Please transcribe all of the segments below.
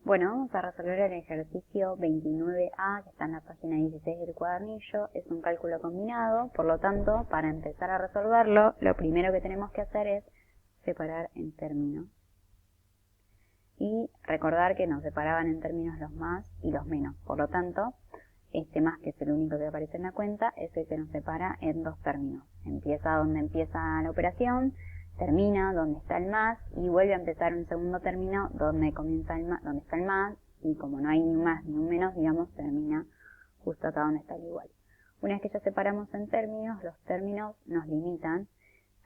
Bueno, vamos a resolver el ejercicio 29A, que está en la página 16 del cuadernillo. Es un cálculo combinado, por lo tanto, para empezar a resolverlo, lo primero que tenemos que hacer es separar en términos. Y recordar que nos separaban en términos los más y los menos. Por lo tanto, este más, que es el único que aparece en la cuenta, es el que nos separa en dos términos. Empieza donde empieza la operación, termina donde está el más y vuelve a empezar un segundo término donde comienza el más, donde está el más, y como no hay ni un más ni un menos, digamos, termina justo acá donde está el igual. Una vez que ya separamos en términos, los términos nos limitan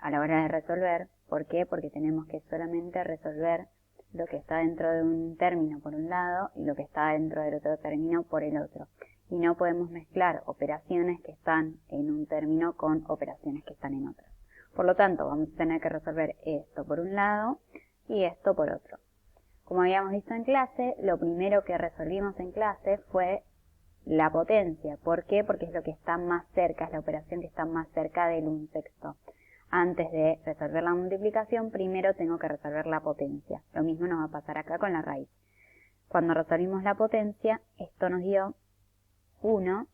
a la hora de resolver. ¿Por qué? Porque tenemos que solamente resolver lo que está dentro de un término por un lado y lo que está dentro del otro término por el otro. Y no podemos mezclar operaciones que están en un término con operaciones que están en otro. Por lo tanto, vamos a tener que resolver esto por un lado y esto por otro. Como habíamos visto en clase, lo primero que resolvimos en clase fue la potencia. ¿Por qué? Porque es lo que está más cerca, es la operación que está más cerca del 1/6. Antes de resolver la multiplicación, primero tengo que resolver la potencia. Lo mismo nos va a pasar acá con la raíz. Cuando resolvimos la potencia, esto nos dio 1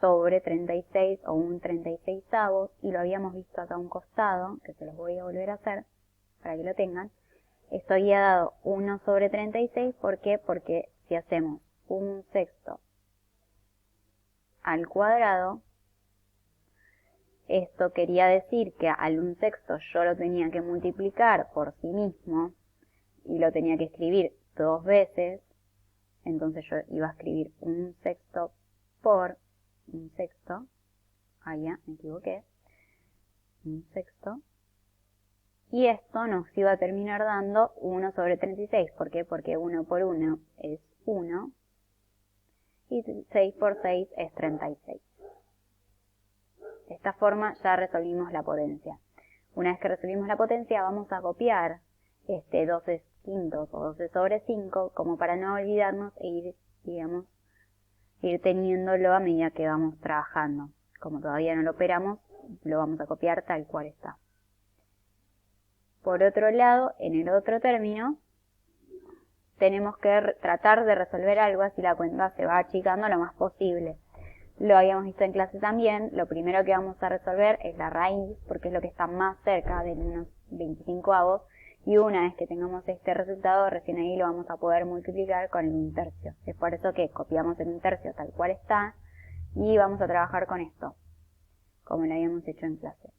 sobre 36 o un 36avo, y lo habíamos visto acá a un costado, que se los voy a volver a hacer para que lo tengan. Esto había dado 1 sobre 36, ¿por qué? Porque si hacemos 1/6 al cuadrado, esto quería decir que al 1/6 yo lo tenía que multiplicar por sí mismo y lo tenía que escribir dos veces. Entonces yo iba a escribir 1/6 por 1/6, ya me equivoqué, 1/6, y esto nos iba a terminar dando 1 sobre 36. ¿Por qué? Porque 1 por 1 es 1 y 6 por 6 es 36. De esta forma ya resolvimos la potencia. Una vez que resolvimos la potencia, vamos a copiar este 12 quintos o 12 sobre 5 como para no olvidarnos e ir teniéndolo a medida que vamos trabajando. Como todavía no lo operamos, lo vamos a copiar tal cual está. Por otro lado, en el otro término, tenemos que tratar de resolver algo así la cuenta se va achicando lo más posible. Lo habíamos visto en clase también. Lo primero que vamos a resolver es la raíz, porque es lo que está más cerca de unos 25avos. Y una vez que tengamos este resultado, recién ahí lo vamos a poder multiplicar con el 1/3. Es por eso que copiamos el 1/3 tal cual está y vamos a trabajar con esto, como lo habíamos hecho en clase.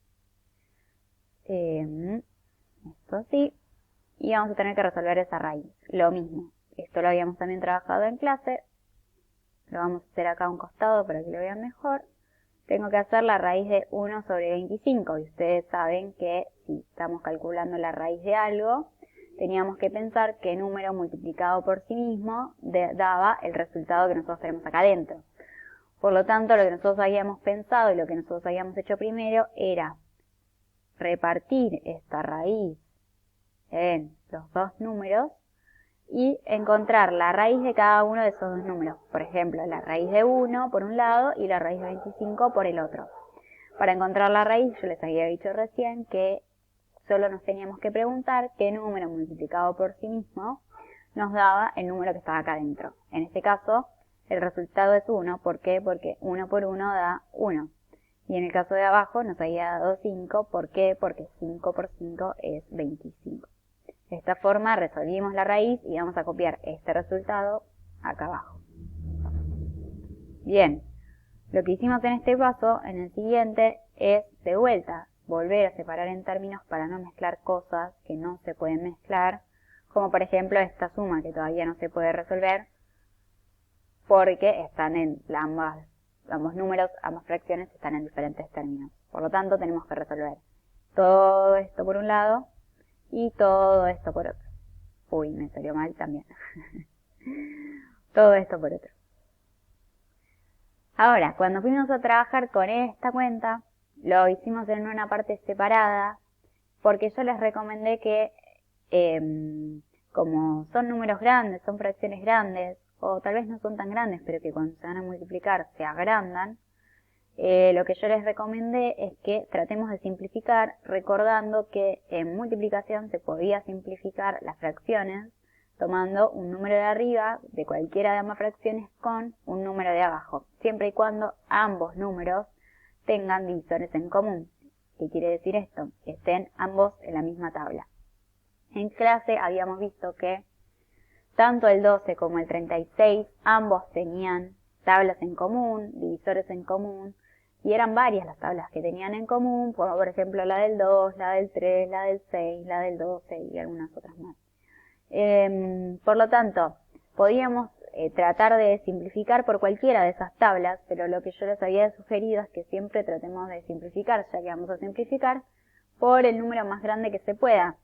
Esto así. Y vamos a tener que resolver esa raíz. Lo mismo. Esto lo habíamos también trabajado en clase. Lo vamos a hacer acá a un costado para que lo vean mejor. Tengo que hacer la raíz de 1 sobre 25. Y ustedes saben que si estamos calculando la raíz de algo, teníamos que pensar qué número multiplicado por sí mismo daba el resultado que nosotros tenemos acá adentro. Por lo tanto, lo que nosotros habíamos pensado y lo que nosotros habíamos hecho primero era repartir esta raíz en los dos números y encontrar la raíz de cada uno de esos dos números. Por ejemplo, la raíz de 1 por un lado y la raíz de 25 por el otro. Para encontrar la raíz, yo les había dicho recién que solo nos teníamos que preguntar qué número multiplicado por sí mismo nos daba el número que estaba acá adentro. En este caso, el resultado es 1. ¿Por qué? Porque 1 por 1 da 1. Y en el caso de abajo nos había dado 5. ¿Por qué? Porque 5 por 5 es 25. De esta forma resolvimos la raíz y vamos a copiar este resultado acá abajo. Bien, lo que hicimos en este paso, en el siguiente, es de vuelta volver a separar en términos para no mezclar cosas que no se pueden mezclar, como por ejemplo esta suma que todavía no se puede resolver porque están en ambos números, ambas fracciones están en diferentes términos. Por lo tanto, tenemos que resolver todo esto por un lado y todo esto por otro. Uy, me salió mal también. Todo esto por otro. Ahora, cuando fuimos a trabajar con esta cuenta, lo hicimos en una parte separada, porque yo les recomendé que, como son números grandes, son fracciones grandes, o tal vez no son tan grandes, pero que cuando se van a multiplicar se agrandan, lo que yo les recomendé es que tratemos de simplificar, recordando que en multiplicación se podía simplificar las fracciones tomando un número de arriba de cualquiera de ambas fracciones con un número de abajo, siempre y cuando ambos números tengan divisores en común. ¿Qué quiere decir esto? Que estén ambos en la misma tabla. En clase habíamos visto que tanto el 12 como el 36, ambos tenían tablas en común, divisores en común, y eran varias las tablas que tenían en común, como por ejemplo la del 2, la del 3, la del 6, la del 12 y algunas otras más. Por lo tanto, podíamos tratar de simplificar por cualquiera de esas tablas, pero lo que yo les había sugerido es que siempre tratemos de simplificar, ya que vamos a simplificar, por el número más grande que se pueda.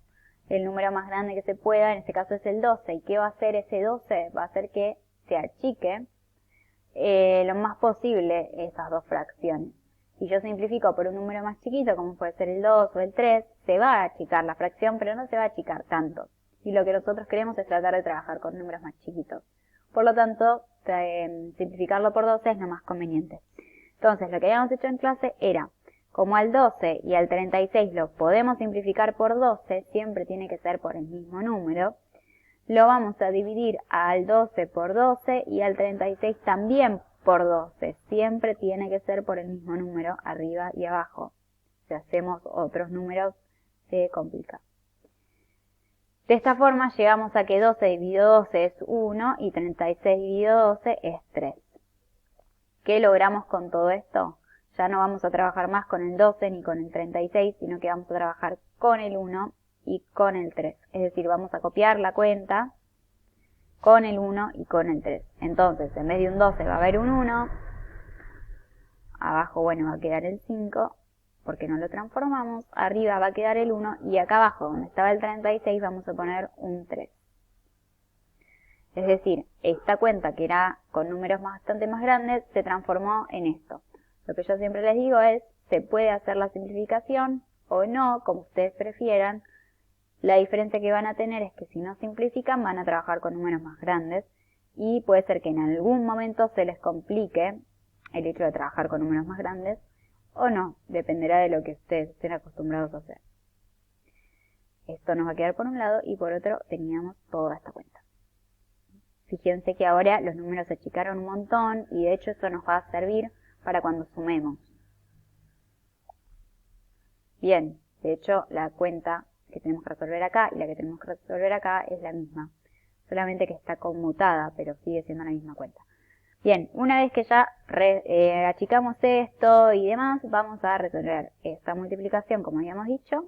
El número más grande que se pueda, en este caso es el 12. ¿Y qué va a hacer ese 12? Va a hacer que se achique lo más posible esas dos fracciones. Si yo simplifico por un número más chiquito, como puede ser el 2 o el 3, se va a achicar la fracción, pero no se va a achicar tanto. Y lo que nosotros queremos es tratar de trabajar con números más chiquitos. Por lo tanto, simplificarlo por 12 es lo más conveniente. Entonces, lo que habíamos hecho en clase era, como al 12 y al 36 lo podemos simplificar por 12, siempre tiene que ser por el mismo número, lo vamos a dividir al 12 por 12 y al 36 también por 12. Siempre tiene que ser por el mismo número, arriba y abajo. Si hacemos otros números, se complica. De esta forma llegamos a que 12 dividido 12 es 1 y 36 dividido 12 es 3. ¿Qué logramos con todo esto? Ya no vamos a trabajar más con el 12 ni con el 36, sino que vamos a trabajar con el 1 y con el 3. Es decir, vamos a copiar la cuenta con el 1 y con el 3. Entonces, en vez de un 12 va a haber un 1. Abajo, bueno, va a quedar el 5, porque no lo transformamos. Arriba va a quedar el 1 y acá abajo, donde estaba el 36, vamos a poner un 3. Es decir, esta cuenta que era con números bastante más grandes se transformó en esto. Lo que yo siempre les digo es, se puede hacer la simplificación o no, como ustedes prefieran. La diferencia que van a tener es que si no simplifican van a trabajar con números más grandes y puede ser que en algún momento se les complique el hecho de trabajar con números más grandes o no, dependerá de lo que ustedes estén acostumbrados a hacer. Esto nos va a quedar por un lado y por otro teníamos toda esta cuenta. Fíjense que ahora los números se achicaron un montón y de hecho eso nos va a servir para cuando sumemos. Bien, de hecho la cuenta que tenemos que resolver acá y la que tenemos que resolver acá es la misma, solamente que está conmutada, pero sigue siendo la misma cuenta. Bien, una vez que ya achicamos esto y demás, vamos a resolver esta multiplicación, como habíamos dicho,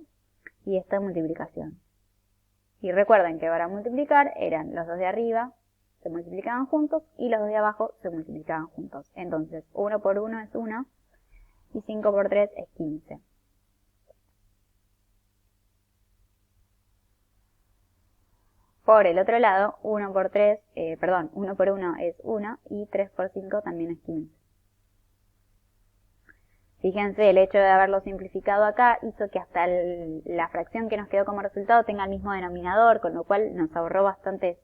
y esta multiplicación. Y recuerden que para multiplicar eran los dos de arriba, se multiplicaban juntos, y los dos de abajo se multiplicaban juntos. Entonces, 1 por 1 es 1, y 5 por 3 es 15. Por el otro lado, 1 por 1 es 1 y 3 por 5 también es 15. Fíjense, el hecho de haberlo simplificado acá hizo que hasta la fracción que nos quedó como resultado tenga el mismo denominador, con lo cual nos ahorró bastantes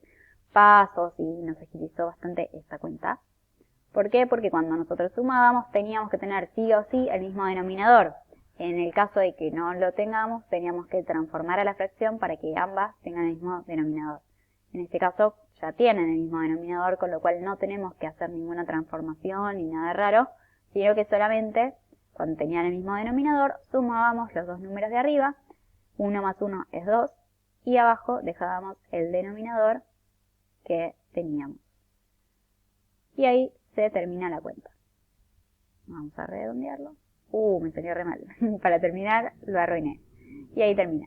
pasos y nos agilizó bastante esta cuenta. ¿Por qué? Porque cuando nosotros sumábamos teníamos que tener sí o sí el mismo denominador. En el caso de que no lo tengamos, teníamos que transformar a la fracción para que ambas tengan el mismo denominador. En este caso ya tienen el mismo denominador, con lo cual no tenemos que hacer ninguna transformación ni nada raro, sino que solamente cuando tenían el mismo denominador sumábamos los dos números de arriba, 1 más 1 es 2, y abajo dejábamos el denominador que teníamos. Y ahí se termina la cuenta. Vamos a redondearlo. Me salió re mal. Para terminar lo arruiné. Y ahí termina.